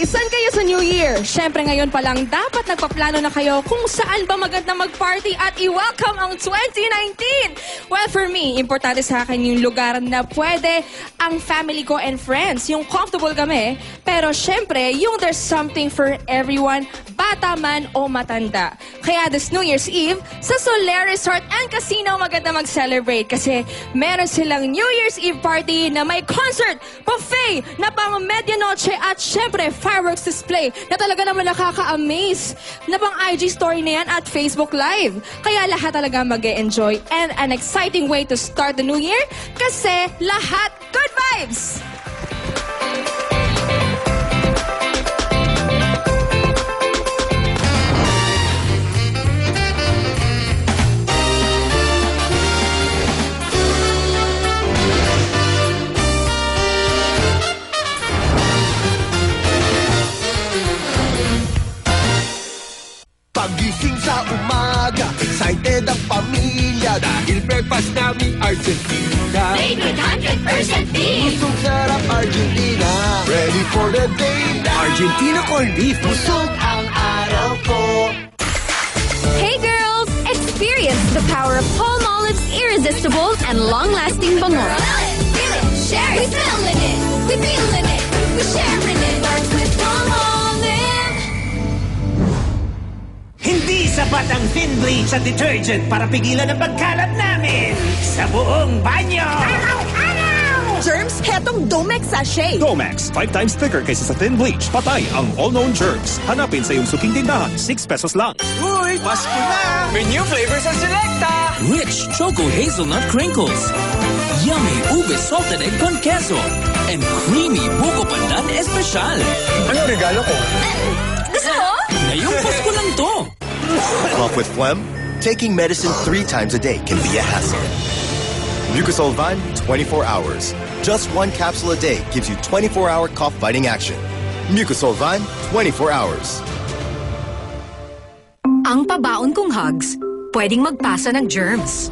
Guys, saan kayo sa New Year? Siyempre ngayon pa lang dapat nagpaplano na kayo kung saan ba maganda mag-party at i-welcome ang 2019. Well, for me, importante sa akin yung lugar na pwede ang family ko and friends. Yung comfortable kami. Pero siyempre, yung there's something for everyone, bata man o matanda. Kaya this New Year's Eve, sa Soler Resort and Casino maganda mag-celebrate kasi meron silang New Year's Eve party na may concert, buffet, na pang medianoche at syempre fireworks display na talaga naman nakaka-amaze na pang IG story na yan at Facebook Live. Kaya lahat talaga mag-e-enjoy and an exciting way to start the new year kasi lahat good vibes! Pagising sa umaga, excited ang pamilya dahil breakfast namin Argentina. Made with 100% beef. Busog sarap Argentina, ready for the day na Argentina corned beef. Busog ang araw ko. Hey girls! Experience the power of Palmolive's irresistible and long-lasting bango. Feel it, share it, we feeling it, we feeling it, we sharing it. Starts with Palmolive. Hindi sapat ang thin bleach at detergent para pigilan ang pagkalat namin sa buong banyo. Germs, hetong Domex sachet. Domex, 5 times thicker kaysa sa thin bleach. Patay ang all-known germs. Hanapin sa iyong suking tindahan, 6 pesos lang. Uy, Pasko na! May new flavors sa Selecta! Rich choco hazelnut crinkles. Yummy ube salted egg con queso. And creamy buko pandan especial. Ano regalo ko? Gusto mo? Ngayong Pasko lang to. Cough with phlegm? Taking medicine 3 times a day can be a hassle. Mucosol Van, 24 hours. Just 1 capsule a day gives you 24-hour cough fighting action. Mucosol Van, 24 hours. Ang pabaon kong hugs, pwedeng magpasa ng germs.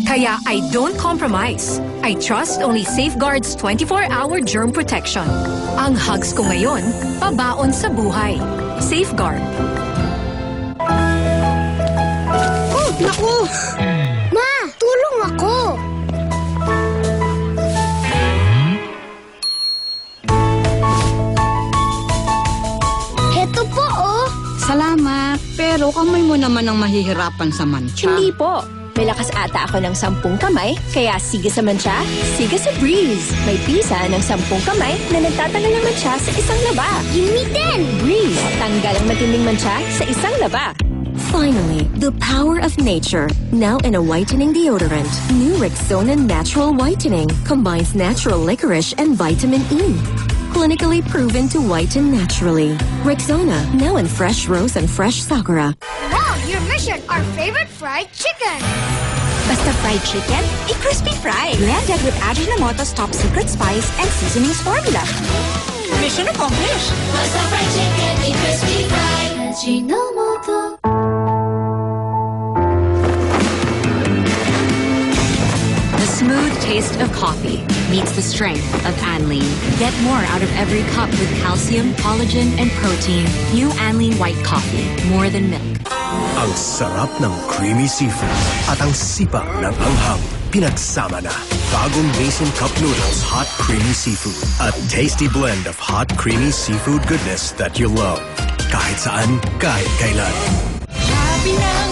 Kaya I don't compromise. I trust only Safeguard's 24-hour germ protection. Ang hugs ko ngayon, pabaon sa buhay. Safeguard. Oh, naku! Ma, tulong ako. Heto po, oh. Salamat, pero kamay mo naman ang mahihirapan sa mancha. Hindi po. May lakas ata ako ng 10 kamay, kaya sige sa mancha, sige sa Breeze. May pisa ng 10 kamay na nagtatanggal ng mancha sa isang laba. Yumi din! Breeze, tanggal ang matinding mancha sa isang laba. Finally, the power of nature. Now in a whitening deodorant. New Rexona Natural Whitening combines natural licorice and vitamin E. Clinically proven to whiten naturally. Rexona, now in fresh rose and fresh sakura. Wow, your mission, our favorite fried chicken. Basta fried chicken, a crispy fry. Blended with Ajinomoto's top secret spice and seasonings formula. Mission accomplished. Basta fried chicken, a crispy fry. Ajinomoto. The smooth taste of coffee meets the strength of Anlene. Get more out of every cup with calcium, collagen, and protein. New Anlene White Coffee. More than milk. Ang sarap ng creamy seafood at ang sipa ng anghang pinagsama na. Bagong Mason Cup Noodles Hot Creamy Seafood. A tasty blend of hot creamy seafood goodness that you love. Kahit saan, kahit kailan. Happy ng